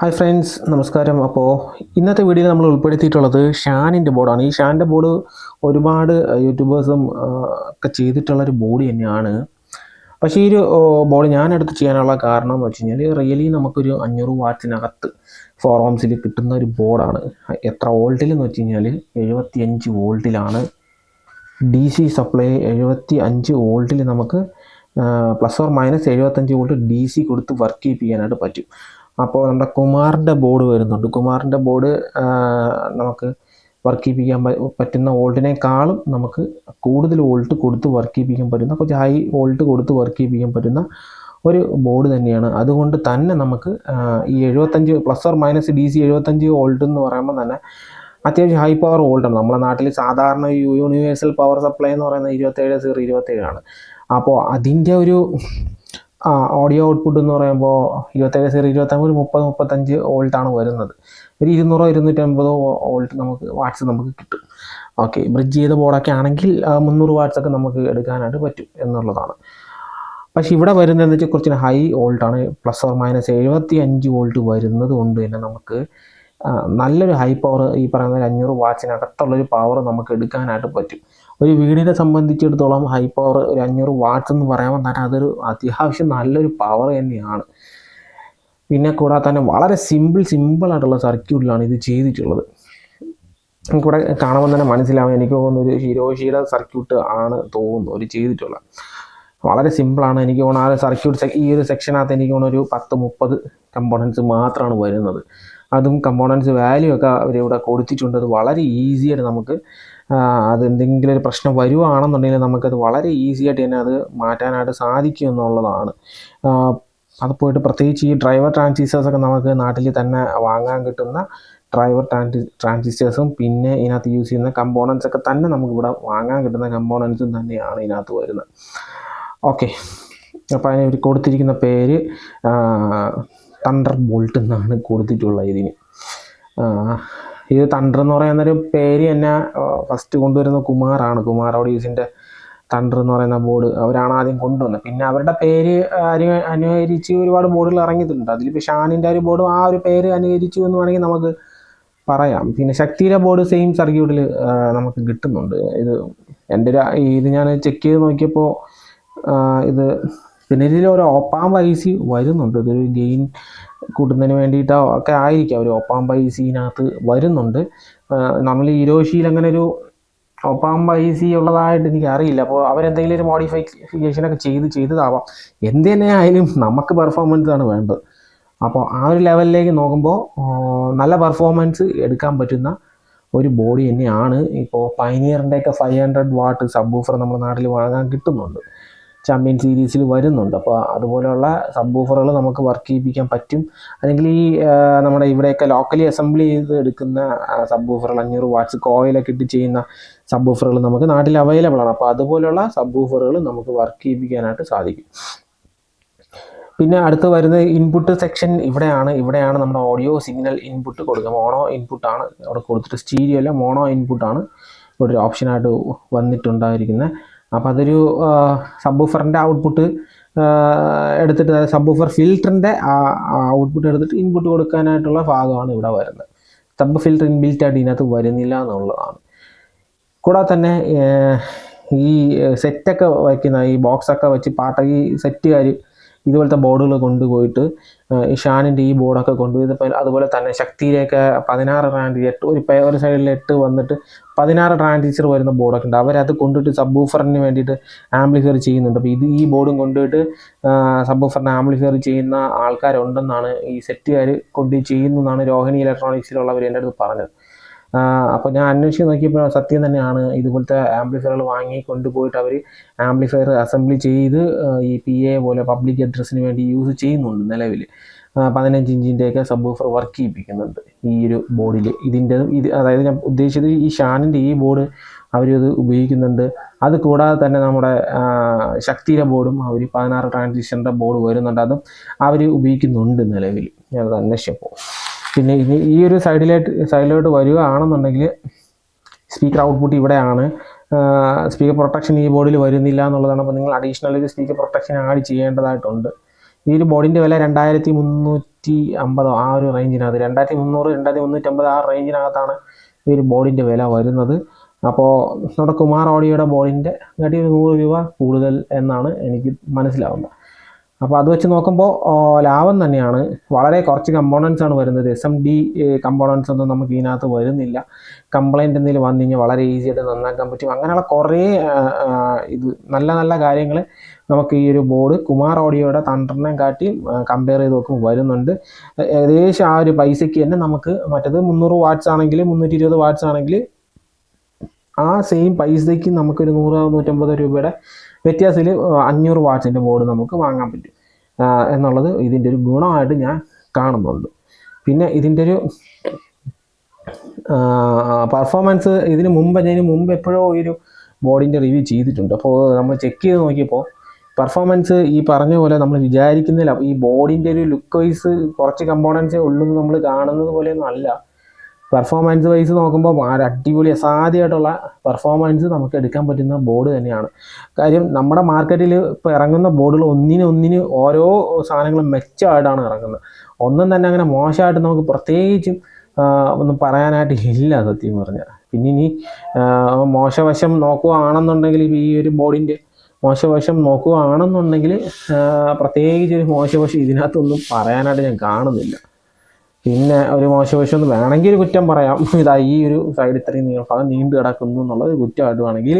Hi friends, നമസ്കാരം. അപ്പോൾ ഇന്നത്തെ വീഡിയോയിൽ നമ്മൾ ഉൾപ്പെടുത്തിയിട്ടുള്ളത് ഷാനിൻ്റെ ബോർഡാണ്. ഈ ഷാനിൻ്റെ ബോർഡ് ഒരുപാട് യൂട്യൂബേഴ്സും ഒക്കെ ചെയ്തിട്ടുള്ളൊരു ബോർഡ് തന്നെയാണ്. പക്ഷേ ഈ ഒരു ബോർഡ് ഞാനെടുത്ത് ചെയ്യാനുള്ള കാരണം എന്ന് വെച്ച് കഴിഞ്ഞാൽ റിയലി നമുക്കൊരു 500 വാട്ട്സിനകത്ത് 4 ohmസിൽ കിട്ടുന്ന ഒരു ബോർഡാണ്. എത്ര വോൾട്ടിൽ എന്ന് വെച്ച് കഴിഞ്ഞാൽ 75 വോൾട്ടിലാണ് ഡി സി സപ്ലൈ. 75 വോൾട്ടിൽ നമുക്ക് plus or minus 75 volt D C കൊടുത്ത് വർക്ക് ചെയ്യിപ്പിക്കാനായിട്ട് പറ്റും. അപ്പോൾ നമ്മുടെ കുമാറിൻ്റെ ബോർഡ് വരുന്നുണ്ട്. കുമാറിൻ്റെ ബോർഡ് നമുക്ക് വർക്ക് ചെയ്യിപ്പിക്കാൻ പറ്റുന്ന വോൾട്ടിനേക്കാളും നമുക്ക് കൂടുതൽ വോൾട്ട് കൊടുത്ത് വർക്ക് ചെയ്യിപ്പിക്കാൻ പറ്റുന്ന, കുറച്ച് ഹൈ വോൾട്ട് കൊടുത്ത് വർക്ക് ചെയ്യിപ്പിക്കാൻ പറ്റുന്ന ഒരു ബോർഡ് തന്നെയാണ്. അതുകൊണ്ട് തന്നെ നമുക്ക് ഈ 75 plus or minus D C 75 volt എന്ന് പറയുമ്പോൾ തന്നെ അത്യാവശ്യം ഹൈ പവർ വോൾട്ടാണ്. നമ്മുടെ നാട്ടിൽ സാധാരണ യൂണിവേഴ്സൽ പവർ സപ്ലൈ എന്ന് പറയുന്നത് 27.027 അപ്പോൾ അതിൻ്റെ ഒരു ഓഡിയോ ഔട്ട്പുട്ട് എന്ന് പറയുമ്പോൾ 27.025 30-35 വോൾട്ടാണ് വരുന്നത്. ഒരു 200-250 വോൾട്ട് വാട്ട്സ് നമുക്ക് കിട്ടും. ഓക്കെ, ബ്രിഡ്ജ് ചെയ്ത ബോർഡൊക്കെ ആണെങ്കിൽ 300 വാട്ട്സൊക്കെ നമുക്ക് എടുക്കാനായിട്ട് പറ്റും എന്നുള്ളതാണ്. പക്ഷേ ഇവിടെ വരുന്നതെന്ന് വെച്ചാൽ കുറച്ച് ഹൈ വോൾട്ടാണ്. പ്ലസ് ഓർ മൈനസ് 75 വോൾട്ട് വരുന്നത് കൊണ്ട് തന്നെ നമുക്ക് നല്ലൊരു ഹൈ പവർ, ഈ പറയുന്ന 500 വാട്ട്സിനകത്തുള്ളൊരു പവർ നമുക്ക് എടുക്കാനായിട്ട് പറ്റും. ഒരു വീടിനെ സംബന്ധിച്ചിടത്തോളം ഹൈ പവർ ഒരു 500 വാട്ട്സ് എന്ന് പറയുമ്പോൾ തന്നെ അതൊരു അത്യാവശ്യം നല്ലൊരു പവർ തന്നെയാണ്. പിന്നെ കൂടാതെ തന്നെ വളരെ സിമ്പിളായിട്ടുള്ള സർക്യൂട്ടിലാണ് ഇത് ചെയ്തിട്ടുള്ളത്. നമുക്കിവിടെ കാണുമ്പോൾ തന്നെ മനസ്സിലാവും. എനിക്ക് തോന്നുന്നു ഒരു ഹിരോഷിയുടെ സർക്യൂട്ട് ആണ് തോന്നുന്നു ഒരു ചെയ്തിട്ടുള്ളത്. വളരെ സിമ്പിളാണ്. എനിക്ക് തോന്നുന്നു ആ സർക്യൂട്ട് ഈ ഒരു സെക്ഷനകത്ത് എനിക്ക് തോന്നുന്നു ഒരു 10-30 കമ്പോണൻസ് മാത്രമാണ് വരുന്നത്. അതും കമ്പോണൻസ് വാല്യൂ ഒക്കെ അവരിവിടെ കൊടുത്തിട്ടുണ്ട്. അത് വളരെ ഈസിയായിട്ട് നമുക്ക് അതെന്തെങ്കിലും ഒരു പ്രശ്നം വരുവാണെന്നുണ്ടെങ്കിൽ നമുക്കത് വളരെ ഈസിയായിട്ട് തന്നെ അത് മാറ്റാനായിട്ട് സാധിക്കും എന്നുള്ളതാണ്. അത് പോയിട്ട് പ്രത്യേകിച്ച് ഈ ഡ്രൈവർ ട്രാൻസിസ്റ്റേഴ്സൊക്കെ നമുക്ക് നാട്ടിൽ തന്നെ വാങ്ങാൻ കിട്ടുന്ന ഡ്രൈവർ ട്രാൻസിസ്റ്റേഴ്സും പിന്നെ ഇതിനകത്ത് യൂസ് ചെയ്യുന്ന കമ്പോണൻസ് ഒക്കെ തന്നെ നമുക്കിവിടെ വാങ്ങാൻ കിട്ടുന്ന കമ്പോണൻസും തന്നെയാണ് ഇതിനകത്ത് വരുന്നത്. ഓക്കെ, അപ്പോൾ അതിന് കൊടുത്തിരിക്കുന്ന പേര് തണ്ടർ ബോൾട്ട് എന്നാണ് കൊടുത്തിട്ടുള്ളത് ഇതിന്. ഇത് തണ്ടർ എന്ന് പറയുന്നൊരു പേര് തന്നെ ഫസ്റ്റ് കൊണ്ടുവരുന്ന കുമാറാണ്. കുമാർ ഓഡിയോസിൻ്റെ തണ്ടർ എന്ന് പറയുന്ന ബോർഡ് അവരാണ് ആദ്യം കൊണ്ടുവന്നത്. പിന്നെ അവരുടെ പേര് അനുകരിച്ച് ഒരുപാട് ബോർഡുകൾ ഇറങ്ങിയിട്ടുണ്ട്. അതിലിപ്പോൾ ഷാനിൻ്റെ ഒരു ബോർഡും ആ ഒരു പേര് അനുകരിച്ചു എന്ന് വേണമെങ്കിൽ നമുക്ക് പറയാം. പിന്നെ ശക്തിയുടെ ബോർഡ് സെയിം സർക്യൂട്ടിൽ നമുക്ക് കിട്ടുന്നുണ്ട്. ഇത് ഞാൻ ചെക്ക് ചെയ്ത് നോക്കിയപ്പോൾ ഇത് പിന്നെ ഇതിൽ ഒരു ഓപ്പാമ്പ് ഐ സി വരുന്നുണ്ട്. ഇതൊരു ഗെയിൻ കൂട്ടുന്നതിന് വേണ്ടിയിട്ടോ ഒക്കെ ആയിരിക്കാം ഒരു ഓപ്പാമ്പ് ഐ സിനകത്ത് വരുന്നുണ്ട്. നമ്മൾ ഹിരോഷിയിൽ അങ്ങനെ ഒരു ഓപ്പാമ്പ് ഐ സി ഉള്ളതായിട്ട് എനിക്ക് അറിയില്ല. അപ്പോൾ അവരെന്തെങ്കിലും ഒരു മോഡിഫിക്കേഷനൊക്കെ ചെയ്തതാവാം. എന്ത് തന്നെ ആയാലും നമുക്ക് പെർഫോമൻസ് ആണ് വേണ്ടത്. അപ്പോൾ ആ ഒരു ലെവലിലേക്ക് നോക്കുമ്പോൾ നല്ല പെർഫോമൻസ് എടുക്കാൻ പറ്റുന്ന ഒരു ബോഡി തന്നെയാണ്. ഇപ്പോൾ പൈനിയറിൻ്റെയൊക്കെ 500 വാട്ട് സബ് വൂഫർ നമ്മുടെ നാട്ടിൽ വാങ്ങാൻ കിട്ടുന്നുണ്ട്. ചാമ്പ്യൻ സീരീസിൽ വരുന്നുണ്ട്. അപ്പോൾ അതുപോലെയുള്ള സബ് വൂഫറുകൾ നമുക്ക് വർക്ക് ചെയ്യിപ്പിക്കാൻ പറ്റും. അല്ലെങ്കിൽ ഈ നമ്മുടെ ഇവിടെയൊക്കെ ലോക്കലി അസംബ്ലി ചെയ്ത് എടുക്കുന്ന സബ് വൂഫറുകൾ 500 വാട്ട്സ് കോയിലൊക്കെ ഇട്ട് ചെയ്യുന്ന സബ് വൂഫറുകൾ നമുക്ക് നാട്ടിൽ അവൈലബിൾ ആണ്. അപ്പോൾ അതുപോലെയുള്ള സബ് വൂഫറുകൾ നമുക്ക് വർക്ക് ചെയ്യിപ്പിക്കാനായിട്ട് സാധിക്കും. പിന്നെ അടുത്ത് വരുന്ന ഇൻപുട്ട് സെക്ഷൻ ഇവിടെയാണ് നമ്മുടെ ഓഡിയോ സിഗ്നൽ ഇൻപുട്ട് കൊടുക്കുക. മോണോ ഇൻപുട്ടാണ് അവിടെ കൊടുത്തിട്ട്, സ്റ്റീരിയോ അല്ല മോണോ ഇൻപുട്ടാണ് ഇവിടെ ഒരു ഓപ്ഷനായിട്ട് വന്നിട്ടുണ്ടായിരിക്കുന്നത്. അപ്പോൾ അതൊരു സബ് വൂഫറിൻ്റെ ഔട്ട്പുട്ട് എടുത്തിട്ട്, സബ് വൂഫർ ഫിൽറ്ററിൻ്റെ ഔട്ട്പുട്ട് എടുത്തിട്ട് ഇൻപുട്ട് കൊടുക്കാനായിട്ടുള്ള ഭാഗമാണ് ഇവിടെ വരുന്നത്. സബ് ഫിൽറ്റർ ഇൻബിൽറ്റായിട്ട് ഇതിനകത്ത് വരുന്നില്ല എന്നുള്ളതാണ്. കൂടാതെ തന്നെ ഈ സെറ്റൊക്കെ വയ്ക്കുന്ന ഈ ബോക്സൊക്കെ വെച്ച് ഈ സെറ്റുകാർ ഇതുപോലത്തെ ബോർഡുകൾ കൊണ്ടുപോയിട്ട് ഈ ഷാനിൻ്റെ ഈ ബോർഡൊക്കെ കൊണ്ടുപോയി അതുപോലെ തന്നെ ശക്തിയിലേക്ക് 16 ട്രാൻസിസ്റ്റർ ഒരു സൈഡിൽ 8 വന്നിട്ട് 16 ട്രാൻസിസ്റ്റർ വരുന്ന ബോർഡൊക്കെ ഉണ്ട്. അവരത് കൊണ്ടുപോയിട്ട് സബ് വൂഫറിന് വേണ്ടിയിട്ട് ആംപ്ലിഫയർ ചെയ്യുന്നുണ്ട്. അപ്പോൾ ഈ ബോർഡും കൊണ്ടുപോയിട്ട് സബ് വൂഫറിന് ആംപ്ലിഫയർ ചെയ്യുന്ന ആൾക്കാരുണ്ടെന്നാണ് ഈ സെറ്റുകാർ കൊണ്ടുപോയി ചെയ്യുന്നതെന്നാണ് രോഹിണി ഇലക്ട്രോണിക്സിലുള്ളവർ എൻ്റെ അടുത്ത് പറഞ്ഞത്. അപ്പോൾ ഞാൻ അന്വേഷിച്ച് നോക്കിയപ്പോൾ സത്യം തന്നെയാണ്. ഇതുപോലത്തെ ആംപ്ലിഫയറുകൾ വാങ്ങി കൊണ്ടുപോയിട്ട് അവർ ആംപ്ലിഫയർ അസംബ്ലി ചെയ്ത് ഈ PA പോലെ പബ്ലിക് അഡ്രസ്സിന് വേണ്ടി യൂസ് ചെയ്യുന്നുണ്ട്. നിലവിൽ 15 ഇഞ്ചിൻ്റെയൊക്കെ സബ് വൂഫർ വർക്ക് ചെയ്യിപ്പിക്കുന്നുണ്ട് ഈ ഒരു ബോർഡിൽ. അതായത് ഞാൻ ഉദ്ദേശിച്ചത് ഈ ഷാനിൻ്റെ ഈ ബോർഡ് അവരത് ഉപയോഗിക്കുന്നുണ്ട്. അത് കൂടാതെ തന്നെ നമ്മുടെ ശക്തിയുടെ ബോർഡും അവർ 16 ട്രാൻസിസ്റ്ററിൻ്റെ ബോർഡ് വരുന്നുണ്ട്. അതും അവർ ഉപയോഗിക്കുന്നുണ്ട് നിലവിൽ. ഞാനത് അന്വേഷിച്ചപ്പോൾ. പിന്നെ ഈ ഒരു സൈഡിലോട്ട് വരികയാണെന്നുണ്ടെങ്കിൽ സ്പീക്കർ ഔട്ട്പുട്ട് ഇവിടെയാണ്. സ്പീക്കർ പ്രൊട്ടക്ഷൻ ഈ ബോർഡിൽ വരുന്നില്ല എന്നുള്ളതാണ്. അപ്പോൾ നിങ്ങൾ അഡീഷണൽ ഒരു സ്പീക്കർ പ്രൊട്ടക്ഷൻ ആഡ് ചെയ്യേണ്ടതായിട്ടുണ്ട്. ഈ ഒരു ബോർഡിൻ്റെ വില 2300 250 ആ ഒരു റേഞ്ചിനകത്ത് 2300 2350 ആ റേഞ്ചിനകത്താണ് ഈ ഒരു ബോർഡിൻ്റെ വില വരുന്നത്. അപ്പോൾ നമ്മുടെ കുമാർ ഓഡിയോയുടെ ബോർഡിൻ്റെ കാട്ടി 100 രൂപ കൂടുതൽ എന്നാണ് എനിക്ക് മനസ്സിലാവുന്നത്. അപ്പോൾ അത് വെച്ച് നോക്കുമ്പോൾ ലാഭം തന്നെയാണ്. വളരെ കുറച്ച് കമ്പോണൻസ് ആണ് വരുന്നത്. SMD കമ്പോണൻസ് ഒന്നും നമുക്ക് ഇതിനകത്ത് വരുന്നില്ല. കംപ്ലൈൻറ്റ് എന്തെങ്കിലും വന്നു കഴിഞ്ഞാൽ വളരെ ഈസി ആയിട്ട് നന്നാക്കാൻ പറ്റും. അങ്ങനെയുള്ള കുറേ ഇത് നല്ല നല്ല കാര്യങ്ങൾ നമുക്ക് ഈ ഒരു ബോർഡ് കുമാർ ഓഡിയോയുടെ തണ്ടറിനെ കാട്ടി കമ്പയർ ചെയ്ത് നോക്കുമ്പോൾ വരുന്നുണ്ട്. ഏകദേശം ആ ഒരു പൈസയ്ക്ക് തന്നെ നമുക്ക് മറ്റേത് 300 വാട്ട്സ് ആണെങ്കിൽ 320 വാട്ട്സ് ആണെങ്കിൽ ആ സെയിം പൈസയ്ക്ക് നമുക്കൊരു 100-150 രൂപയുടെ വ്യത്യാസത്തിൽ 500 വാട്ട്സിൻ്റെ ബോർഡ് നമുക്ക് വാങ്ങാൻ പറ്റും എന്നുള്ളത് ഇതിൻ്റെ ഒരു ഗുണമായിട്ട് ഞാൻ കാണുന്നുണ്ട്. പിന്നെ ഇതിൻ്റെ ഒരു പെർഫോമൻസ് ഞാൻ മുമ്പ് എപ്പോഴോ ഒരു ബോർഡിൻ്റെ റിവ്യൂ ചെയ്തിട്ടുണ്ട്. അപ്പോൾ നമ്മൾ ചെക്ക് ചെയ്ത് നോക്കിയപ്പോൾ പെർഫോമൻസ് ഈ പറഞ്ഞ പോലെ നമ്മൾ വിചാരിക്കുന്നില്ല. ഈ ബോർഡിൻ്റെ ഒരു ലുക്ക് വൈസ് കുറച്ച് കമ്പോണൻസേ ഉള്ളൂ നമ്മൾ കാണുന്നത് പോലെയൊന്നും അല്ല. പെർഫോമൻസ് വൈസ് നോക്കുമ്പോൾ അടിപൊളി അസാധ്യമായിട്ടുള്ള പെർഫോമൻസ് നമുക്ക് എടുക്കാൻ പറ്റുന്ന ബോർഡ് തന്നെയാണ്. കാര്യം നമ്മുടെ മാർക്കറ്റിൽ ഇപ്പോൾ ഇറങ്ങുന്ന ബോർഡുകൾ ഒന്നിന് ഓരോ സാധനങ്ങളും മെച്ചമായിട്ടാണ് ഇറങ്ങുന്നത്. ഒന്നും തന്നെ അങ്ങനെ മോശമായിട്ട് നമുക്ക് പ്രത്യേകിച്ചും ഒന്നും പറയാനായിട്ട് ഇല്ല സത്യം പറഞ്ഞാൽ. പിന്നെ ഇനി മോശവശം നോക്കുകയാണെന്നുണ്ടെങ്കിൽ ഈ ഒരു ബോർഡിൻ്റെ മോശവശം നോക്കുകയാണെന്നുണ്ടെങ്കിൽ പ്രത്യേകിച്ച് ഒരു മോശവശം ഇതിനകത്തൊന്നും പറയാനായിട്ട് ഞാൻ കാണുന്നില്ല. പിന്നെ ഒരു മോശവശമൊന്നും വേണമെങ്കിൽ ഒരു കുറ്റം പറയാം. ഈ ഒരു സൈഡ് ഇത്രയും ഭാഗം നീണ്ടു കിടക്കുന്നു എന്നുള്ളത് കുറ്റമായിട്ട് വേണമെങ്കിൽ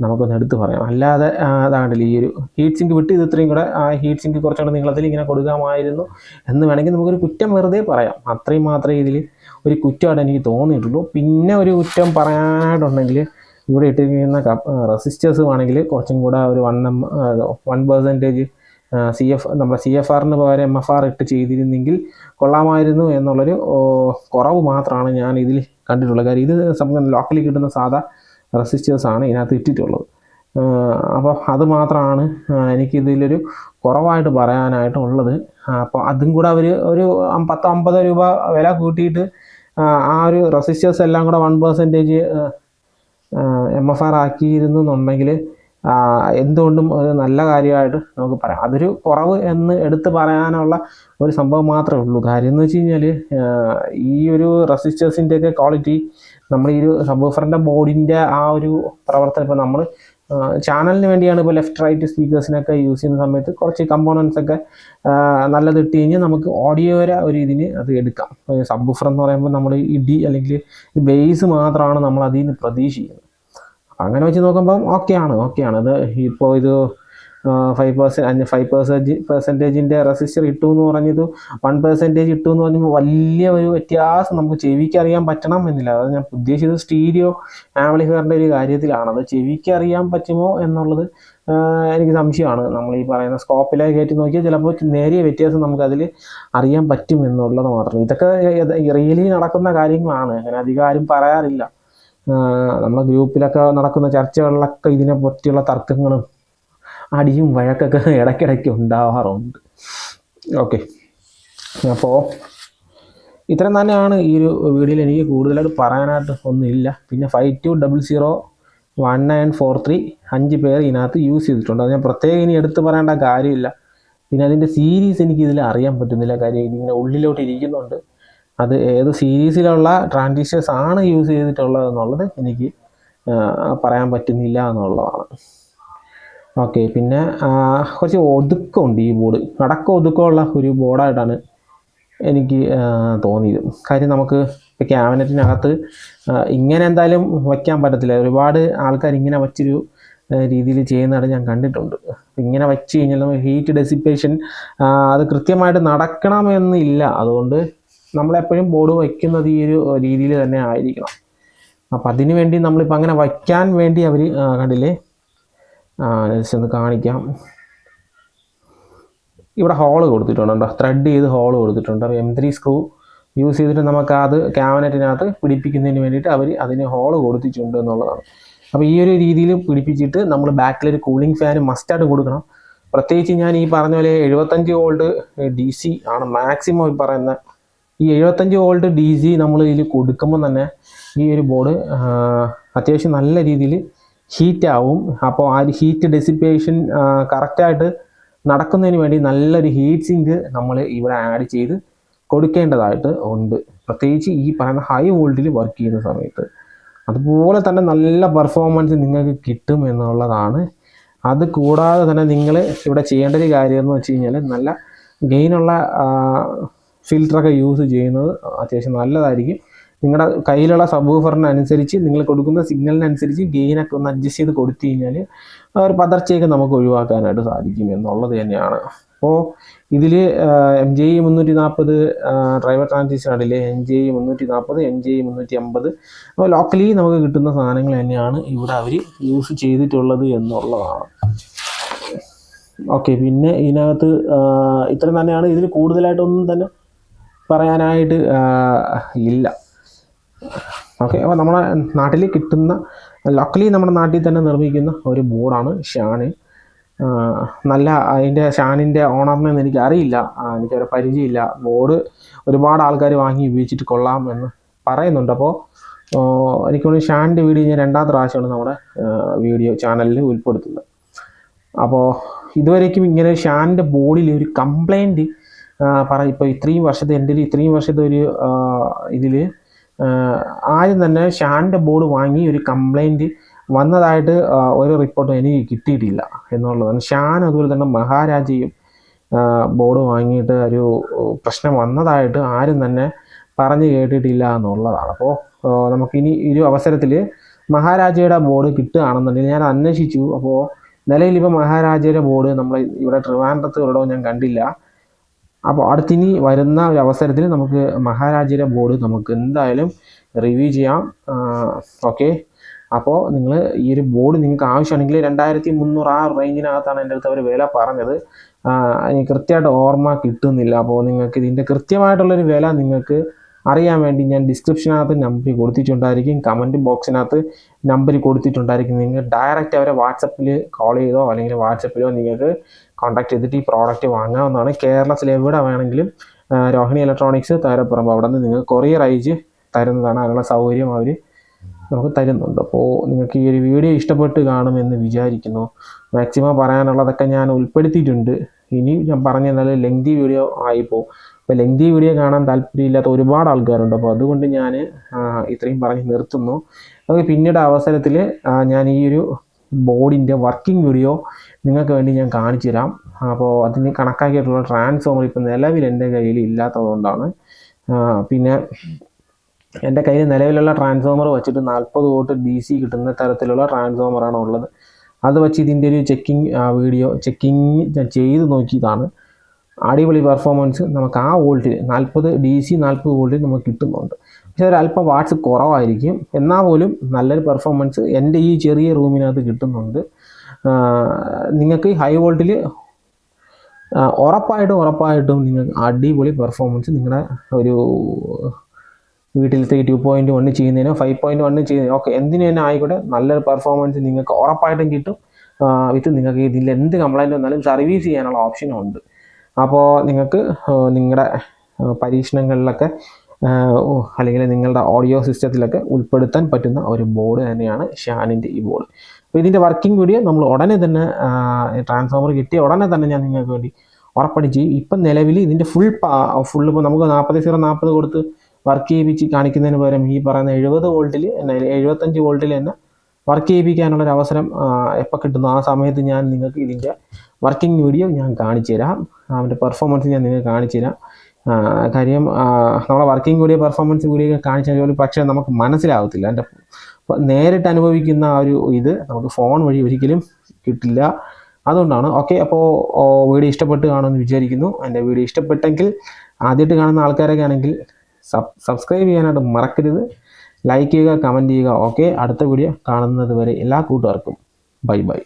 നമുക്കൊന്ന് എടുത്ത് പറയാം. അല്ലാതെ അതാണ്ടില്ല ഈ ഒരു ഹീറ്റ് സിങ്ക് വിട്ട് ഇത് ഇത്രയും കൂടെ ആ ഹീറ്റ് സിങ്ക് കുറച്ചുകൂടെ നീളത്തിൽ ഇങ്ങനെ കൊടുക്കാമായിരുന്നു എന്ന് വേണമെങ്കിൽ നമുക്കൊരു കുറ്റം വെറുതെ പറയാം. അത്രയും മാത്രമേ ഇതിൽ ഒരു കുറ്റമായിട്ട് എനിക്ക് തോന്നിയിട്ടുള്ളൂ. പിന്നെ ഒരു കുറ്റം പറയാനായിട്ടുണ്ടെങ്കിൽ ഇവിടെ ഇട്ടിരിക്കുന്ന റെസിസ്റ്റേഴ്സ് ആണെങ്കിൽ കുറച്ചും കൂടെ ഒരു 1% നമ്മുടെ CFRന് പകരം MFR ഇട്ട് ചെയ്തിരുന്നെങ്കിൽ കൊള്ളാമായിരുന്നു എന്നുള്ളൊരു കുറവ് മാത്രമാണ് ഞാൻ ഇതിൽ കണ്ടിട്ടുള്ളത്. കാര്യം ഇത് നമുക്ക് ലോക്കലി കിട്ടുന്ന സാധാ റെസിസ്റ്റേഴ്സാണ് ഇതിനകത്ത് ഇട്ടിട്ടുള്ളത്. അപ്പോൾ അത് മാത്രമാണ് എനിക്കിതിലൊരു കുറവായിട്ട് പറയാനായിട്ടുള്ളത്. അപ്പോൾ അതും കൂടെ അവർ ഒരു 10-50 രൂപ വില കൂട്ടിയിട്ട് ആ ഒരു റെസിസ്റ്റേഴ്സ് എല്ലാം കൂടെ 1% MFR ആക്കിയിരുന്നു എന്നുണ്ടെങ്കിൽ എന്തുകൊണ്ടും ഒരു നല്ല കാര്യമായിട്ട് നമുക്ക് പറയാം. അതൊരു കുറവ് എന്ന് എടുത്ത് പറയാനുള്ള ഒരു സംഭവം മാത്രമേ ഉള്ളൂ. കാര്യം എന്ന് വെച്ച് കഴിഞ്ഞാൽ ഈ ഒരു റെസിസ്റ്റേഴ്സിൻ്റെയൊക്കെ ക്വാളിറ്റി നമ്മൾ ഈ ഒരു സബ്വൂഫറിൻ്റെ ബോർഡിൻ്റെ ആ ഒരു പ്രവർത്തനം ഇപ്പോൾ നമ്മൾ ചാനലിന് വേണ്ടിയാണ് ഇപ്പോൾ ലെഫ്റ്റ് റൈറ്റ് സ്പീക്കേഴ്സിനൊക്കെ യൂസ് ചെയ്യുന്ന സമയത്ത് കുറച്ച് കമ്പോണൻസ് ഒക്കെ നല്ലത് ഇട്ട് കഴിഞ്ഞാൽ നമുക്ക് ഓഡിയോയുടെ ഒരു ഇതിന് അത് എടുക്കാം. സബ്വൂഫർ എന്ന് പറയുമ്പോൾ നമ്മൾ ഇടി അല്ലെങ്കിൽ ബേസ് മാത്രമാണ് നമ്മൾ അതിൽ നിന്ന് പ്രതീക്ഷിക്കുന്നത്. അങ്ങനെ വെച്ച് നോക്കുമ്പം ഓക്കെയാണ്. അത് ഇപ്പോൾ ഇത് 5% റെസിസ്റ്റർ ഇട്ടു എന്ന് പറഞ്ഞത് 1% ഇട്ടു എന്ന് പറഞ്ഞപ്പോൾ വലിയ ഒരു വ്യത്യാസം നമുക്ക് ചെവിക്ക് അറിയാൻ പറ്റണം എന്നില്ല. അത് ഞാൻ ഉദ്ദേശിച്ചത് സ്റ്റീരിയോ ആംപ്ലിഫയറിൻ്റെ ഒരു കാര്യത്തിലാണ്. അത് ചെവിക്ക് അറിയാൻ പറ്റുമോ എന്നുള്ളത് എനിക്ക് സംശയമാണ്. നമ്മൾ ഈ പറയുന്ന സ്കോപ്പിലെ കയറ്റി നോക്കിയാൽ ചിലപ്പോൾ നേരിയ വ്യത്യാസം നമുക്കതിൽ അറിയാൻ പറ്റും എന്നുള്ളത് മാത്രം. ഇതൊക്കെ റിയലി നടക്കുന്ന കാര്യങ്ങളാണ്. അങ്ങനെ അധികം ആരും പറയാറില്ല. നമ്മളെ ഗ്രൂപ്പിലൊക്കെ നടക്കുന്ന ചർച്ചകളിലൊക്കെ ഇതിനെ പറ്റിയുള്ള തർക്കങ്ങളും അടിയും വഴക്കൊക്കെ ഇടയ്ക്കിടയ്ക്ക് ഉണ്ടാവാറുണ്ട്. ഓക്കെ, അപ്പോൾ ഇത്രയും തന്നെയാണ് ഈ ഒരു വീഡിയോയിൽ എനിക്ക് കൂടുതലായിട്ട് പറയാനായിട്ട് ഒന്നുമില്ല. പിന്നെ 52001943 5 പേർ ഇതിനകത്ത് യൂസ് ചെയ്തിട്ടുണ്ട്. അത് ഞാൻ പ്രത്യേകം ഇനി എടുത്ത് പറയേണ്ട കാര്യമില്ല. പിന്നെ അതിൻ്റെ സീരീസ് എനിക്കിതിൽ അറിയാൻ പറ്റുന്നില്ല. കാര്യം ഇതിങ്ങനെ ഉള്ളിലോട്ട് ഇരിക്കുന്നുണ്ട്. അത് ഏത് സീരീസിലുള്ള ട്രാൻസിസ്റ്റേഴ്സ് ആണ് യൂസ് ചെയ്തിട്ടുള്ളത് എന്നുള്ളത് എനിക്ക് പറയാൻ പറ്റുന്നില്ല എന്നുള്ളതാണ്. ഓക്കെ, പിന്നെ കുറച്ച് ഒതുക്കമുണ്ട് ഈ ബോർഡ്. ഒതുക്കമുള്ള ഒരു ബോർഡായിട്ടാണ് എനിക്ക് തോന്നിയത്. കാര്യം നമുക്ക് ഇപ്പോൾ ക്യാബിനറ്റിനകത്ത് ഇങ്ങനെ എന്തായാലും വയ്ക്കാൻ പറ്റത്തില്ല. ഒരുപാട് ആൾക്കാർ ഇങ്ങനെ വച്ചൊരു രീതിയിൽ ചെയ്യുന്നതായിട്ട് ഞാൻ കണ്ടിട്ടുണ്ട്. ഇങ്ങനെ വച്ച് കഴിഞ്ഞാൽ നമുക്ക് ഹീറ്റ് ഡെസിപ്പേഷൻ അത് കൃത്യമായിട്ട് നടക്കണമെന്നില്ല. അതുകൊണ്ട് നമ്മളെപ്പോഴും ബോർഡ് വയ്ക്കുന്നത് ഈ ഒരു രീതിയിൽ തന്നെ ആയിരിക്കണം. അപ്പം അതിന് വേണ്ടി നമ്മളിപ്പോൾ അങ്ങനെ വയ്ക്കാൻ വേണ്ടി അവർ കണ്ടില്ലേ, ജസ്റ്റ് ഒന്ന് കാണിക്കാം. ഇവിടെ ഹോള് കൊടുത്തിട്ടുണ്ട്, ത്രെഡ് ചെയ്ത് ഹോള് കൊടുത്തിട്ടുണ്ട്. അപ്പോൾ M3 സ്ക്രൂ യൂസ് ചെയ്തിട്ട് നമുക്ക് അത് ക്യാബിനറ്റിനകത്ത് പിടിപ്പിക്കുന്നതിന് വേണ്ടിയിട്ട് അവർ അതിന് ഹോള് കൊടുത്തിട്ടുണ്ട് എന്നുള്ളതാണ്. അപ്പോൾ ഈ ഒരു രീതിയിൽ പിടിപ്പിച്ചിട്ട് നമ്മൾ ബാക്കിലൊരു കൂളിംഗ് ഫാൻ മസ്റ്റായിട്ട് കൊടുക്കണം. പ്രത്യേകിച്ച് ഞാൻ ഈ പറഞ്ഞ പോലെ 75 വോൾട്ട് DC ആണ് മാക്സിമം ഈ പറയുന്ന ഈ 75 വോൾട്ട് DC നമ്മൾ ഇതിൽ കൊടുക്കുമ്പോൾ തന്നെ ഈ ഒരു ബോർഡ് അത്യാവശ്യം നല്ല രീതിയിൽ ഹീറ്റാവും. അപ്പോൾ ആ ഒരു ഹീറ്റ് ഡെസിപ്പേഷൻ കറക്റ്റായിട്ട് നടക്കുന്നതിന് വേണ്ടി നല്ലൊരു ഹീറ്റ് സിങ്ക് നമ്മൾ ഇവിടെ ആഡ് ചെയ്ത് കൊടുക്കേണ്ടതായിട്ട് ഉണ്ട്, പ്രത്യേകിച്ച് ഈ പറയുന്ന ഹൈ വോൾട്ടിൽ വർക്ക് ചെയ്യുന്ന സമയത്ത്. അതുപോലെ തന്നെ നല്ല പെർഫോമൻസ് നിങ്ങൾക്ക് കിട്ടും എന്നുള്ളതാണ്. അത് കൂടാതെ തന്നെ നിങ്ങൾ ഇവിടെ ചെയ്യേണ്ട ഒരു കാര്യം എന്ന് വെച്ച് കഴിഞ്ഞാൽ നല്ല ഗെയിനുള്ള ഫിൽറ്ററൊക്കെ യൂസ് ചെയ്യുന്നത് അത്യാവശ്യം നല്ലതായിരിക്കും. നിങ്ങളുടെ കയ്യിലുള്ള സബ്വൂഫറിനനുസരിച്ച് നിങ്ങൾ കൊടുക്കുന്ന സിഗ്നലിനനുസരിച്ച് ഗെയിനൊക്കെ ഒന്ന് അഡ്ജസ്റ്റ് ചെയ്ത് കൊടുത്തു കഴിഞ്ഞാൽ ഒരു പതർച്ചയൊക്കെ നമുക്ക് ഒഴിവാക്കാനായിട്ട് സാധിക്കും എന്നുള്ളത് തന്നെയാണ്. അപ്പോൾ ഇതിൽ MJE 340 ഡ്രൈവർ ട്രാൻസിസ്റ്റർ ആണില്ലേ, MJE 340, MJE 350. അപ്പോൾ ലോക്കലി നമുക്ക് കിട്ടുന്ന സാധനങ്ങൾ തന്നെയാണ് ഇവിടെ അവർ യൂസ് ചെയ്തിട്ടുള്ളത് എന്നുള്ളതാണ്. ഓക്കെ, പിന്നെ ഇതിനകത്ത് ഇത്ര തന്നെയാണ്. ഇതിൽ കൂടുതലായിട്ടൊന്നും തന്നെ പറയാനായിട്ട് ഇല്ല. ഓക്കെ, അപ്പോൾ നമ്മുടെ നാട്ടിൽ കിട്ടുന്ന ലോക്കലി നമ്മുടെ നാട്ടിൽ തന്നെ നിർമ്മിക്കുന്ന ഒരു ബോർഡാണ് ഷാൻ. നല്ല അതിൻ്റെ ഷാനിൻ്റെ ഓണറിനെന്ന് എനിക്ക് അറിയില്ല, എനിക്കൊരു പരിചയമില്ല. ബോർഡ് ഒരുപാട് ആൾക്കാർ വാങ്ങി ഉപയോഗിച്ചിട്ട് കൊള്ളാം എന്ന് പറയുന്നുണ്ട്. അപ്പോൾ എനിക്ക് തോന്നുന്നു ഷാനിൻ്റെ വീഡിയോ ഞാൻ 2ാമത്തെ പ്രാവശ്യമാണ് നമ്മുടെ വീഡിയോ ചാനലിൽ ഉൾപ്പെടുത്തുന്നത്. അപ്പോൾ ഇതുവരേക്കും ഇങ്ങനെ ഷാനിൻ്റെ ബോർഡിൽ ഒരു കംപ്ലൈൻറ്റ് ഇപ്പോൾ ഇത്രയും വർഷത്തെ ഒരു ഇതിൽ ആദ്യം തന്നെ ഷാനിൻ്റെ ബോർഡ് വാങ്ങി ഒരു കംപ്ലൈൻറ്റ് വന്നതായിട്ട് ഒരു റിപ്പോർട്ടും എനിക്ക് കിട്ടിയിട്ടില്ല എന്നുള്ളതാണ്. ഷാൻ അതുപോലെ തന്നെ മഹാരാജയും ബോർഡ് വാങ്ങിയിട്ട് ഒരു പ്രശ്നം വന്നതായിട്ട് ആരും തന്നെ പറഞ്ഞു കേട്ടിട്ടില്ല എന്നുള്ളതാണ്. അപ്പോൾ നമുക്കിനി ഒരു അവസരത്തിൽ മഹാരാജയുടെ ബോർഡ് കിട്ടുകയാണെന്നുണ്ടെങ്കിൽ ഞാൻ അന്വേഷിച്ചു. അപ്പോൾ നിലവിലിപ്പോൾ മഹാരാജയുടെ ബോർഡ് നമ്മൾ ഇവിടെ ട്രിവാൻഡ്രത്ത് എവിടെയോ ഞാൻ കണ്ടില്ല. അപ്പോൾ അടുത്തിനി വരുന്ന ഒരു അവസരത്തിൽ നമുക്ക് മഹാരാജയുടെ ബോർഡ് നമുക്ക് എന്തായാലും റിവ്യൂ ചെയ്യാം. ഓക്കെ, അപ്പോൾ നിങ്ങൾ ഈ ഒരു ബോർഡ് നിങ്ങൾക്ക് ആവശ്യമാണെങ്കിൽ 2300 ആ റേഞ്ചിനകത്താണ് എൻ്റെ അടുത്ത് അവർ വില പറഞ്ഞത്. എനിക്ക് കൃത്യമായിട്ട് ഓർമ്മ കിട്ടുന്നില്ല. അപ്പോൾ നിങ്ങൾക്ക് ഇതിൻ്റെ കൃത്യമായിട്ടുള്ളൊരു വില നിങ്ങൾക്ക് അറിയാൻ വേണ്ടി ഞാൻ ഡിസ്ക്രിപ്ഷനകത്ത് നമ്പർ കൊടുത്തിട്ടുണ്ടായിരിക്കും, കമൻറ്റ് ബോക്സിനകത്ത് നമ്പർ കൊടുത്തിട്ടുണ്ടായിരിക്കും. നിങ്ങൾ ഡയറക്റ്റ് അവരെ വാട്സപ്പിൽ കോൾ ചെയ്തോ അല്ലെങ്കിൽ വാട്സപ്പിലോ നിങ്ങൾക്ക് കോൺടാക്ട് ചെയ്തിട്ട് ഈ പ്രോഡക്റ്റ് വാങ്ങാവുന്നതാണ്. കേരളത്തിൽ എവിടെ വേണമെങ്കിലും രോഹിണി ഇലക്ട്രോണിക്സ് താരപ്പുറമ്പ് അവിടെ നിന്ന് നിങ്ങൾക്ക് കൊറിയർ അയച്ച് തരുന്നതാണ്. അതിനുള്ള സൗകര്യം അവർ നമുക്ക് തരുന്നുണ്ട്. അപ്പോൾ നിങ്ങൾക്ക് ഈ ഒരു വീഡിയോ ഇഷ്ടപ്പെട്ട് കാണുമെന്ന് വിചാരിക്കുന്നു. മാക്സിമം പറയാനുള്ളതൊക്കെ ഞാൻ ഉൾപ്പെടുത്തിയിട്ടുണ്ട്. ഇനി ഞാൻ പറഞ്ഞു തന്നാൽ ലെങ്തി വീഡിയോ ആയിപ്പോവും. അപ്പോൾ ലെങ്തി വീഡിയോ കാണാൻ താല്പര്യമില്ലാത്ത ഒരുപാട് ആൾക്കാരുണ്ട്. അപ്പോൾ അതുകൊണ്ട് ഞാൻ ഇത്രയും പറഞ്ഞ് നിർത്തുന്നു. നമുക്ക് പിന്നീട് അവസരത്തിൽ ഞാൻ ഈ ഒരു ബോർഡിൻ്റെ വർക്കിംഗ് വീഡിയോ നിങ്ങൾക്ക് വേണ്ടി ഞാൻ കാണിച്ചു തരാം. അപ്പോൾ അതിന് കണക്കാക്കിയിട്ടുള്ള ട്രാൻസ്ഫോമർ ഇപ്പോൾ നിലവിൽ എൻ്റെ കയ്യിൽ ഇല്ലാത്തതുകൊണ്ടാണ്. പിന്നെ എൻ്റെ കയ്യിൽ നിലവിലുള്ള ട്രാൻസ്ഫോമർ വെച്ചിട്ട് 40 വോൾട്ട് DC കിട്ടുന്ന തരത്തിലുള്ള ട്രാൻസ്ഫോമറാണ് ഉള്ളത്. അത് വെച്ച് ഇതിൻ്റെ ഒരു ചെക്കിങ് ഞാൻ ചെയ്ത് നോക്കിയതാണ്. അടിപൊളി പെർഫോമൻസ് നമുക്ക് ആ വോൾട്ടിൽ 40 DC 40 വോൾട്ടിൽ നമുക്ക് കിട്ടുന്നുണ്ട്. പക്ഷേ ഒരല്പം വാട്ട്സ് കുറവായിരിക്കും, എന്നാൽ പോലും നല്ലൊരു പെർഫോമൻസ് എൻ്റെ ഈ ചെറിയ റൂമിനകത്ത് കിട്ടുന്നുണ്ട്. നിങ്ങൾക്ക് ഹൈ വോൾട്ടിൽ ഉറപ്പായിട്ടും നിങ്ങൾക്ക് അടിപൊളി പെർഫോമൻസ് നിങ്ങളുടെ ഒരു വീട്ടിലത്തെ 2.1 ചെയ്യുന്നതിനോ 5.1 ചെയ്യുന്നതിനോ ഓക്കെ എന്തിനു തന്നെ ആയിക്കോട്ടെ നല്ലൊരു പെർഫോമൻസ് നിങ്ങൾക്ക് ഉറപ്പായിട്ടും കിട്ടും. വിത്ത് നിങ്ങൾക്ക് ഇതിൽ എന്ത് കംപ്ലൈൻറ്റ് വന്നാലും സർവീസ് ചെയ്യാനുള്ള ഓപ്ഷനും ഉണ്ട്. അപ്പോൾ നിങ്ങൾക്ക് നിങ്ങളുടെ പരീക്ഷണങ്ങളിലൊക്കെ അല്ലെങ്കിൽ നിങ്ങളുടെ ഓഡിയോ സിസ്റ്റത്തിലൊക്കെ ഉൾപ്പെടുത്താൻ പറ്റുന്ന ഒരു ബോർഡ് തന്നെയാണ് ഷാനിൻ്റെ ഈ ബോർഡ്. അപ്പോൾ ഇതിൻ്റെ വർക്കിംഗ് വീഡിയോ നമ്മൾ ഉടനെ തന്നെ ട്രാൻസ്ഫോമർ കിട്ടിയ ഉടനെ തന്നെ ഞാൻ നിങ്ങൾക്ക് വേണ്ടി ഉറപ്പടി ചെയ്യും. ഇപ്പം നിലവിൽ ഇതിൻ്റെ ഫുൾ ഇപ്പോൾ നമുക്ക് 40/40 കൊടുത്ത് വർക്ക് ചെയ്യിപ്പിച്ച് കാണിക്കുന്നതിന് പകരം ഈ പറയുന്ന 70 വോൾട്ടിൽ 75 വോൾട്ടിൽ തന്നെ വർക്ക് ചെയ്യിപ്പിക്കാനുള്ളൊരു അവസരം എപ്പോൾ കിട്ടുന്നു ആ സമയത്ത് ഞാൻ നിങ്ങൾക്ക് ഇതിൻ്റെ വർക്കിംഗ് വീഡിയോ ഞാൻ കാണിച്ചു തരാം. അതിൻ്റെ പെർഫോമൻസ് ഞാൻ നിങ്ങൾക്ക് കാണിച്ചു തരാം. കാര്യം നമ്മളെ വർക്കിംഗ് വീഡിയോ പെർഫോമൻസ് വീഡിയോ കാണിച്ചാൽ പോലും പക്ഷേ നമുക്ക് മനസ്സിലാവത്തില്ല. എൻ്റെ നേരിട്ട് അനുഭവിക്കുന്ന ആ ഒരു ഇത് നമുക്ക് ഫോൺ വഴി ഒരിക്കലും കിട്ടില്ല. അതുകൊണ്ടാണ്. ഓക്കെ, അപ്പോൾ വീഡിയോ ഇഷ്ടപ്പെട്ട് കാണുമെന്ന് വിചാരിക്കുന്നു. എൻ്റെ വീഡിയോ ഇഷ്ടപ്പെട്ടെങ്കിൽ ആദ്യമായിട്ട് കാണുന്ന ആൾക്കാരൊക്കെ ആണെങ്കിൽ സബ്സ്ക്രൈബ് ചെയ്യാനായിട്ട് മറക്കരുത്. ലൈക്ക് ചെയ്യുക, കമൻറ്റ് ചെയ്യുക. ഓക്കെ, അടുത്ത വീഡിയോ കാണുന്നത് വരെ എല്ലാ കൂട്ടുകാർക്കും ബൈ.